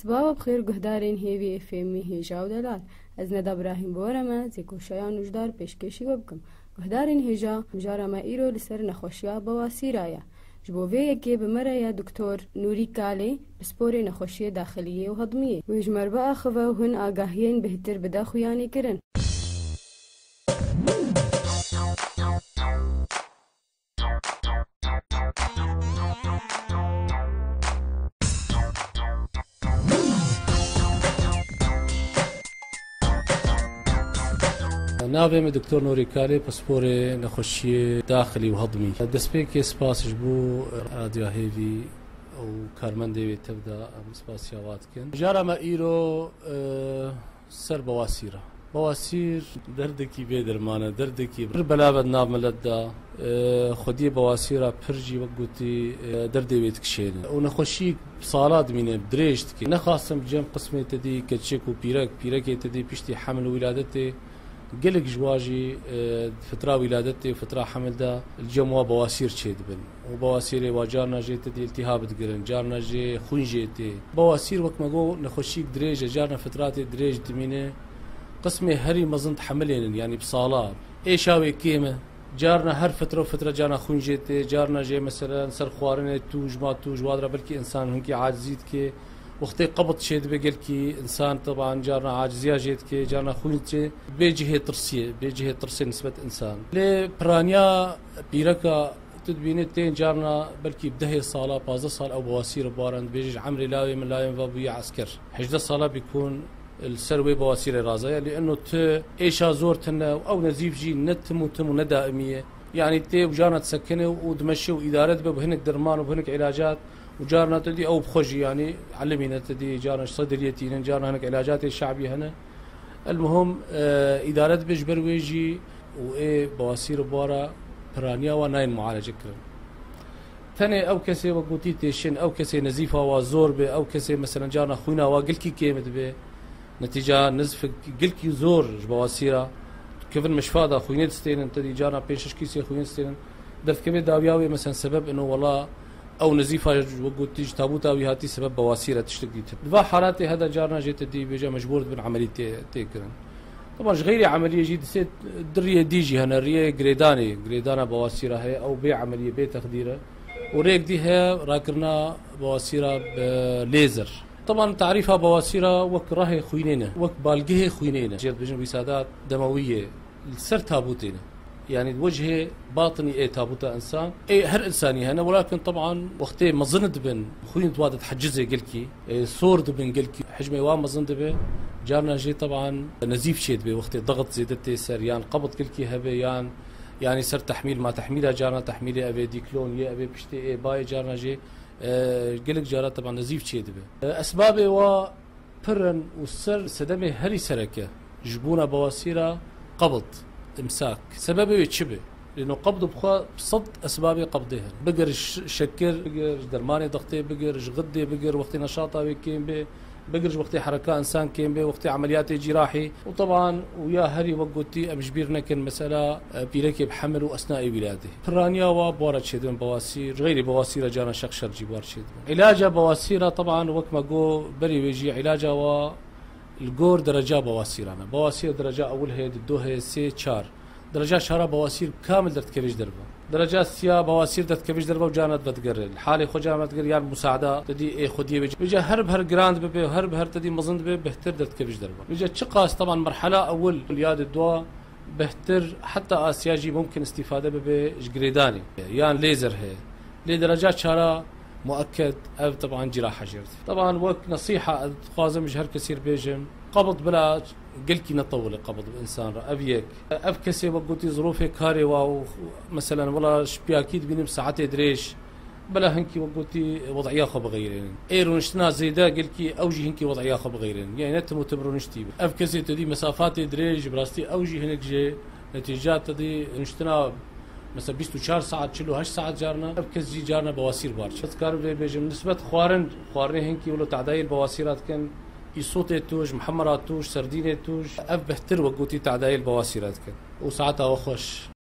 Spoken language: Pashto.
صباح بخير گهدارین هیوی افمی هیجا و دلال از ند ابراهیم بورما زیکو شایان وجدار پیشکشی وبکم گهدارین هیجا مجارما ایرو لسر نخوشیا بواسیرایا جبووی یکی بمره یا دکتور نوری کالی بسپور نخوشی داخلیه و هضمیه و یجمر با آخوه و هن آگاهین بهتر بدا خویانی کرن. ناوێمە دکتۆر نوری کالێ پسپۆرێ نەخۆشیە داخلی و هەضمی دەستپێکی سپاسش بوو رادیۆ هێوی ئەو کارمەندێوێت تەبدا ئەم سپاسیاواتکن جارەمە ئیرۆ سەر بەواسیرە بەواسیر دەردێکی بێ دەرمانە دەردێکی بر بەلابەت ناومەلەتدا خودی بەواسیرە پرژی وەک گوتی دەردەوێت کشێنە ئەو نەخۆشی ساڵا دمینێ درێژتکی نەخواستم جەم قسمێتە دی کە چێک و پیرەکێتە دی پشتی حمل و ولادەتێ قلق جواجي فترة ولادتي وفترة حمل دا الجموع بواسير تشيد بن وبواسير وجارنا جيت دي التهاب تقرن جارنا جي خوين جيتي بواسير وقت ما جو نخشيك دريج جارنا فترات دريج دمينه قسمي هري مزنت حملين يعني بصالات ايش هاوي كيمه جارنا هر فترة وفترة جارنا خوين جيتي جارنا جي مثلا سر خوارنه توج ما توج وادرا بلكي انسان هنكي عاجزيت كي وقتی قبض شد بقول كي إنسان طبعا جارنا عاجزية جيت كي جارنا خوينتي بيجه ترسية نسبة إنسان لي برانيا بيركا تدبينتين جارنا بلكي بدهي صالة 15 صال أو بواسير بارند بيجي عمري لاوي من لاوي وابويا عسكر 11 صالة بيكون السروي بواسير رازية لأنه إيشا زورتنا أو نزيف جي نتم ندائمية يعني تي وجارنا تسكنه ودمشي وإدارة بهنك درمان وبهنك علاجات وجارنا تدي أو بخجي يعني علمينا تدي جارنا صدريتين جارنا هناك علاجات الشعبية هنا المهم إدارة بجبر ويجي وإيه بواسير بورا برانيا وناين معالجة كرن ثاني أو كسي وقوتي تيشن أو كسي نزيفة وزور به أو كسي مثلا جارنا خوينا وقلكي كيمت به نتيجة نزف قلكي زور بواسيرة كيف المشفاة خوينات ستين تدي جارنا بيشش كيسي خوين ستين درت كمية داوياوي مثلا سبب إنه والله أو نزيفة وقلت تيجي تابوتها ويهاتي سبب بواسيرة تشتكي دفاع حالاتي هذا جارنا جيت دي بيجا مجبور بين عملية تيكرن طبعا غير عملية جيت سيت دريه ديجي هنا ريه جريدانا بواسيرة هي أو بيع عملية بيع تخديرة وريك دي هي راكرنا بواسيرة بليزر طبعا تعريفها بواسيرة وك راهي خوينينا وك بالقيه خوينينا جيت بيجن بيسادات دموية السر تابوتينا يعني وجهه باطني ايه تابوتا انسان ايه هر انساني هنا ولكن طبعا وقتي ما ظنت بن خوين توادت حجزه قلكي إيه صورد بن قلكي حجمه وان ما ظنت به جارنا جي طبعا نزيف شيد به وقتي ضغط زيدتي سريان قبض قلكي هبيان يعني سر تحميل ما تحميلها جارنا تحميلي ابي ديكلون يا ابي بشتي ايه باي جارنا جي قلك جارنا طبعا نزيف شيد به اسبابه و برن والسر سدمه هري سركه جبونا بواسيره قبض امساك سببه يتشبه لانه قبضه بخوا بصد اسباب قبضها بقر شكر بقر درماني ضغطي بقر غدي بقر وقت نشاطه بكيم به بقر وقت حركه انسان كيم به وقت عمليات جراحي وطبعا ويا هري وقتي امجبيرنا كان مساله بيركب حمل واثناء ولاده برانيا وبورد شدن بواسير غير بواسير جانا شخشر جبار شدن علاج بواسير طبعا وقت ما جو بري ويجي علاجها و الجور درجة بواسيرنا بواسير درجة أول هي الدوه سي شار درجة شارة بواسير كامل درت كبيش دربة درجات سيا بواسير درت كبيش دربة وجانت بتقرر الحالة خجا ما تقرر يعني مساعدة تدي إيه خديه بيجي هرب هر جراند ببي وهرب هر تدي مزند ببي بهتر درت كبيش دربة بيجي تشقاس طبعا مرحلة أول الياد الدواء بهتر حتى آسياجي ممكن استفادة ببي جريداني يعني ليزر هي لدرجات شارة مؤكد أب طبعا جراحة جرت طبعا وقت نصيحة قازم جهر كثير بيجم قبض بلا قلكي نطول قبض الإنسان أبيك أب كسي وقلتي ظروفك هاري واو مثلا والله شبي أكيد بينم ساعتي دريش بلا هنكي وقلتي وضعية خو بغيرين ايرو نشتنا زيدا قلكي اوجي هنكي وضعية خو بغيرين يعني نتمو تبرو نشتي افكسي تدي مسافات دريج براستي اوجي هنك جي نتيجات تدي نشتنا مثلا 24 ساعة تشلو 8 ساعات جارنا افكس جي جارنا بواسير بارش تذكر بيجم نسبة خوارن هنكي ولو تعدايل بواسيرات كان يصوت توج محمرات توج سردينة توج اف بهتر وقوتي تعدايل بواسيرات كان وساعتها وخش